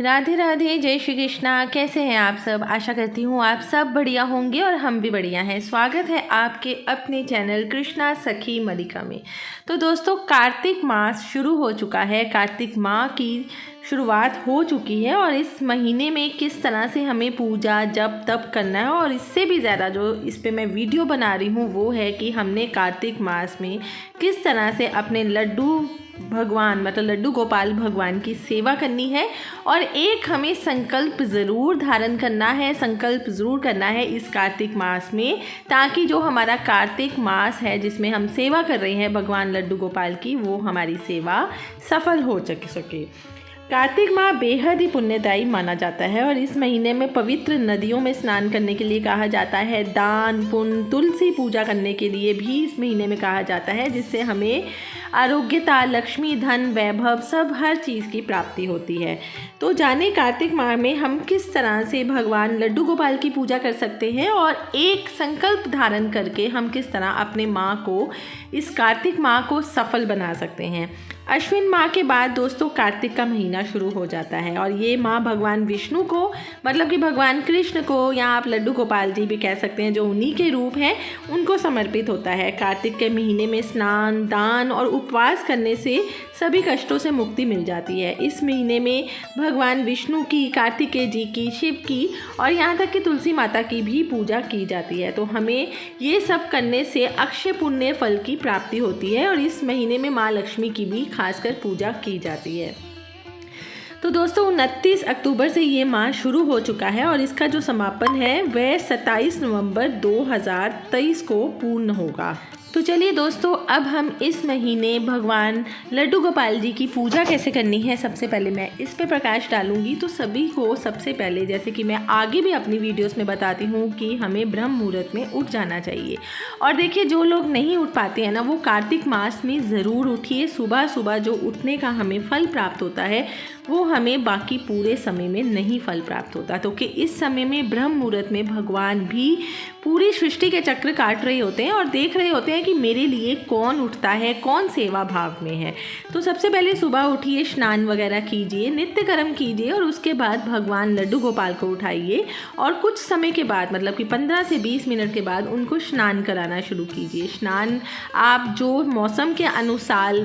राधे राधे, जय श्री कृष्णा। कैसे हैं आप सब? आशा करती हूँ आप सब बढ़िया होंगे और हम भी बढ़िया हैं। स्वागत है आपके अपने चैनल कृष्णा सखी मलिका में। तो दोस्तों, कार्तिक मास शुरू हो चुका है। कार्तिक माह की शुरुआत हो चुकी है और इस महीने में किस तरह से हमें पूजा जप तप करना है, और इससे भी ज़्यादा जो इस पे मैं वीडियो बना रही हूँ वो है कि हमने कार्तिक मास में किस तरह से अपने लड्डू भगवान मतलब लड्डू गोपाल भगवान की सेवा करनी है। और एक हमें संकल्प ज़रूर धारण करना है, संकल्प ज़रूर करना है इस कार्तिक मास में, ताकि जो हमारा कार्तिक मास है जिसमें हम सेवा कर रहे हैं भगवान लड्डू गोपाल की, वो हमारी सेवा सफल हो सके। कार्तिक माह बेहद ही पुण्यदायी माना जाता है और इस महीने में पवित्र नदियों में स्नान करने के लिए कहा जाता है। दान पुण्य तुलसी पूजा करने के लिए भी इस महीने में कहा जाता है, जिससे हमें आरोग्यता, लक्ष्मी, धन, वैभव सब हर चीज़ की प्राप्ति होती है। तो जाने कार्तिक माह में हम किस तरह से भगवान लड्डू गोपाल की पूजा कर सकते हैं और एक संकल्प धारण करके हम किस तरह अपने माह को, इस कार्तिक माह को सफल बना सकते हैं। अश्विन माह के बाद दोस्तों कार्तिक का महीना शुरू हो जाता है और ये माह भगवान विष्णु को, मतलब कि भगवान कृष्ण को, या आप लड्डू गोपाल जी भी कह सकते हैं, जो उन्हीं के रूप हैं, उनको समर्पित होता है। कार्तिक के महीने में स्नान, दान और उपवास करने से सभी कष्टों से मुक्ति मिल जाती है। इस महीने में भगवान विष्णु की, कार्तिकेय जी की, शिव की और यहाँ तक कि तुलसी माता की भी पूजा की जाती है। तो हमें ये सब करने से अक्षय पुण्य फल की प्राप्ति होती है और इस महीने में माँ लक्ष्मी की भी खासकर पूजा की जाती है। तो दोस्तों 29 अक्टूबर से ये माह शुरू हो चुका है और इसका जो समापन है वह 27 नवंबर 2023 को पूर्ण होगा। तो चलिए दोस्तों, अब हम इस महीने भगवान लड्डू गोपाल जी की पूजा कैसे करनी है, सबसे पहले मैं इस पे प्रकाश डालूंगी। तो सभी को सबसे पहले, जैसे कि मैं आगे भी अपनी वीडियोस में बताती हूँ, कि हमें ब्रह्म मुहूर्त में उठ जाना चाहिए। और देखिए, जो लोग नहीं उठ पाते हैं ना, वो कार्तिक मास में ज़रूर उठिए। सुबह सुबह जो उठने का हमें फल प्राप्त होता है वो हमें बाकी पूरे समय में नहीं फल प्राप्त होता। तो कि इस समय में ब्रह्म मुहूर्त में भगवान भी पूरी सृष्टि के चक्र काट रहे होते हैं और देख रहे होते हैं कि मेरे लिए कौन उठता है, कौन सेवा भाव में है। तो सबसे पहले सुबह उठिए, स्नान वगैरह कीजिए, नित्य कर्म कीजिए और उसके बाद भगवान लड्डू गोपाल को उठाइए और कुछ समय के बाद, मतलब कि 15 से 20 मिनट के बाद उनको स्नान कराना शुरू कीजिए। स्नान आप जो मौसम के अनुसार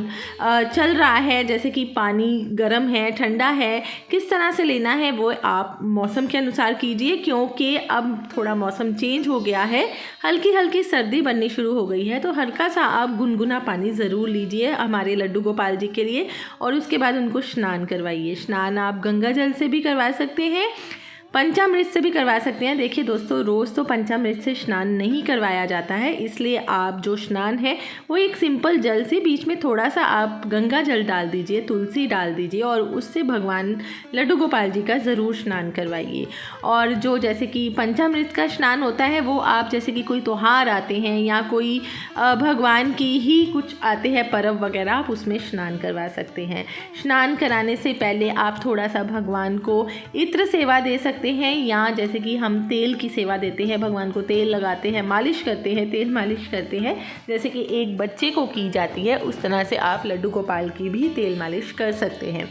चल रहा है, जैसे कि पानी गर्म है, ठंडा है, किस तरह से लेना है वो आप मौसम के अनुसार कीजिए, क्योंकि अब थोड़ा मौसम चेंज हो गया है, हल्की हल्की सर्दी बननी शुरू हो गई है। तो हल्का सा आप गुनगुना पानी ज़रूर लीजिए हमारे लड्डू गोपाल जी के लिए और उसके बाद उनको स्नान करवाइए। स्नान आप गंगा जल से भी करवा सकते हैं, पंचामृत से भी करवा सकते हैं। देखिए दोस्तों, रोज़ तो पंचामृत से स्नान नहीं करवाया जाता है, इसलिए आप जो स्नान है वो एक सिंपल जल से बीच में थोड़ा सा आप गंगा जल डाल दीजिए, तुलसी डाल दीजिए और उससे भगवान लड्डू गोपाल जी का ज़रूर स्नान करवाइए। और जो जैसे कि पंचामृत का स्नान होता है वो आप, जैसे कि कोई त्यौहार आते हैं या कोई भगवान की ही कुछ आते हैं पर्व वगैरह, आप उसमें स्नान करवा सकते हैं। स्नान कराने से पहले आप थोड़ा सा भगवान को इत्र सेवा दे सकते हैं, या जैसे कि हम तेल की सेवा देते हैं, भगवान को तेल लगाते हैं, मालिश करते हैं, तेल मालिश करते हैं, जैसे कि एक बच्चे को की जाती है, उस तरह से आप लड्डू गोपाल की भी तेल मालिश कर सकते हैं।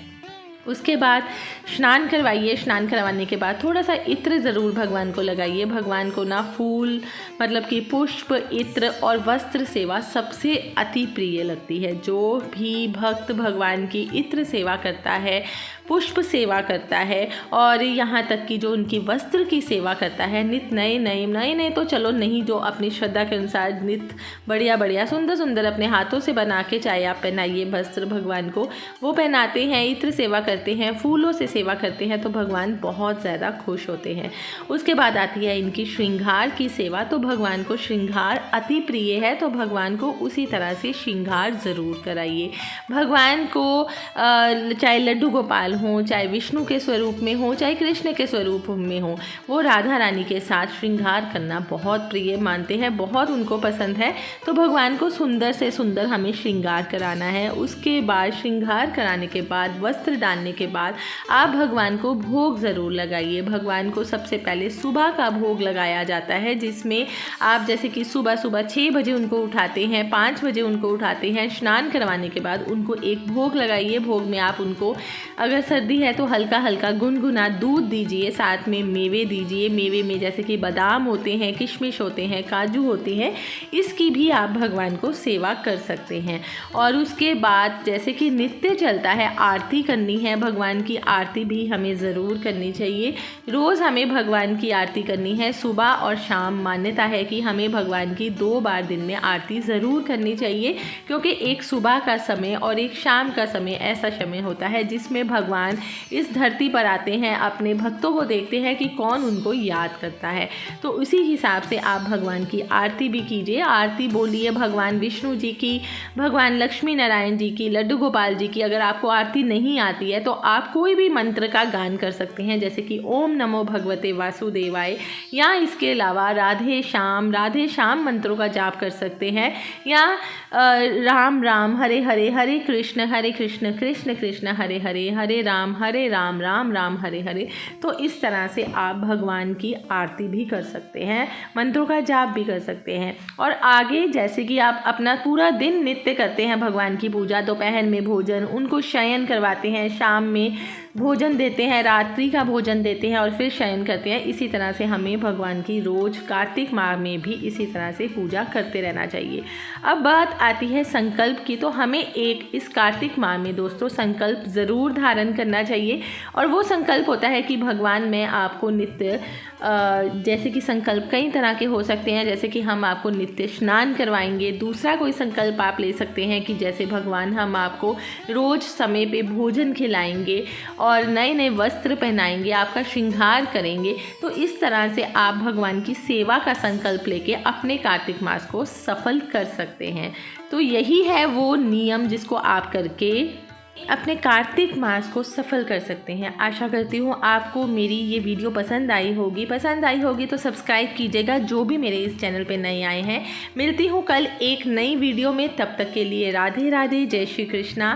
उसके बाद स्नान करवाइए। स्नान करवाने के बाद थोड़ा सा इत्र ज़रूर भगवान को लगाइए। भगवान को ना फूल, मतलब कि पुष्प, इत्र और वस्त्र सेवा सबसे अति प्रिय लगती है। जो भी भक्त भगवान की इत्र सेवा करता है, पुष्प सेवा करता है और यहाँ तक कि जो उनकी वस्त्र की सेवा करता है, नित नए तो चलो नहीं, जो अपनी श्रद्धा के अनुसार नित बढ़िया सुंदर सुंदर अपने हाथों से बना के, चाहे आप पहनाइए वस्त्र भगवान को, वो पहनाते हैं, इत्र सेवा करते हैं, फूलों से सेवा करते हैं, तो भगवान बहुत ज़्यादा खुश होते हैं। उसके बाद आती है इनकी श्रृंगार की सेवा। तो भगवान को श्रृंगार अति प्रिय है, तो भगवान को उसी तरह से श्रृंगार ज़रूर कराइए। भगवान को चाहे लड्डू गोपाल हो, चाहे विष्णु के स्वरूप में हो, चाहे कृष्ण के स्वरूप में हो, वो राधा रानी के साथ श्रृंगार करना बहुत प्रिय मानते हैं, बहुत उनको पसंद है। तो भगवान को सुंदर से सुंदर हमें श्रृंगार कराना है। उसके बाद श्रृंगार कराने के बाद, वस्त्र डालने के बाद आप भगवान को भोग ज़रूर लगाइए। भगवान को सबसे पहले सुबह का भोग लगाया जाता है, जिसमें आप जैसे कि सुबह 6 बजे उनको उठाते हैं, 5 बजे उनको उठाते हैं, स्नान करवाने के बाद उनको एक भोग लगाइए। भोग में आप उनको, अगर सर्दी है तो हल्का हल्का गुनगुना दूध दीजिए, साथ में मेवे दीजिए। मेवे में जैसे कि बादाम होते हैं, किशमिश होते हैं, काजू होते हैं, इसकी भी आप भगवान को सेवा कर सकते हैं। और उसके बाद जैसे कि नित्य चलता है, आरती करनी है, भगवान की आरती भी हमें ज़रूर करनी चाहिए। रोज़ हमें भगवान की आरती करनी है, सुबह और शाम। मान्यता है कि हमें भगवान की 2 बार दिन में आरती ज़रूर करनी चाहिए, क्योंकि एक सुबह का समय और एक शाम का समय ऐसा समय होता है जिसमें भगवान इस धरती पर आते हैं, अपने भक्तों को देखते हैं कि कौन उनको याद करता है। तो उसी हिसाब से आप भगवान की आरती भी कीजिए। आरती बोलिए भगवान विष्णु जी की, भगवान लक्ष्मी नारायण जी की, लड्डू गोपाल जी की। अगर आपको आरती नहीं आती है तो आप कोई भी मंत्र का गान कर सकते हैं, जैसे कि ओम नमो भगवते वासुदेवाय, या इसके अलावा राधे श्याम मंत्रों का जाप कर सकते हैं, या राम राम हरे हरे, हरे कृष्ण कृष्ण कृष्ण हरे हरे, हरे राम राम राम हरे हरे। तो इस तरह से आप भगवान की आरती भी कर सकते हैं, मंत्रों का जाप भी कर सकते हैं। और आगे जैसे कि आप अपना पूरा दिन नित्य करते हैं भगवान की पूजा, दोपहर में भोजन, उनको शयन करवाते हैं, शाम में भोजन देते हैं, रात्रि का भोजन देते हैं और फिर शयन करते हैं। इसी तरह से हमें भगवान की रोज़ कार्तिक माह में भी इसी तरह से पूजा करते रहना चाहिए। अब बात आती है संकल्प की, तो हमें एक इस कार्तिक माह में दोस्तों संकल्प ज़रूर धारण करना चाहिए। और वो संकल्प होता है कि भगवान मैं आपको नित्य, जैसे कि संकल्प कई तरह के हो सकते हैं, जैसे कि हम आपको नित्य स्नान करवाएंगे। दूसरा कोई संकल्प आप ले सकते हैं कि जैसे भगवान हम आपको रोज़ समय पे भोजन खिलाएंगे और नए नए वस्त्र पहनाएंगे, आपका श्रृंगार करेंगे। तो इस तरह से आप भगवान की सेवा का संकल्प लेके अपने कार्तिक मास को सफल कर सकते हैं। तो यही है वो नियम जिसको आप करके अपने कार्तिक मास को सफल कर सकते हैं। आशा करती हूँ आपको मेरी ये वीडियो पसंद आई होगी तो सब्सक्राइब कीजिएगा जो भी मेरे इस चैनल पे नए आए हैं। मिलती हूँ कल एक नई वीडियो में, तब तक के लिए राधे राधे, जय श्री कृष्णा।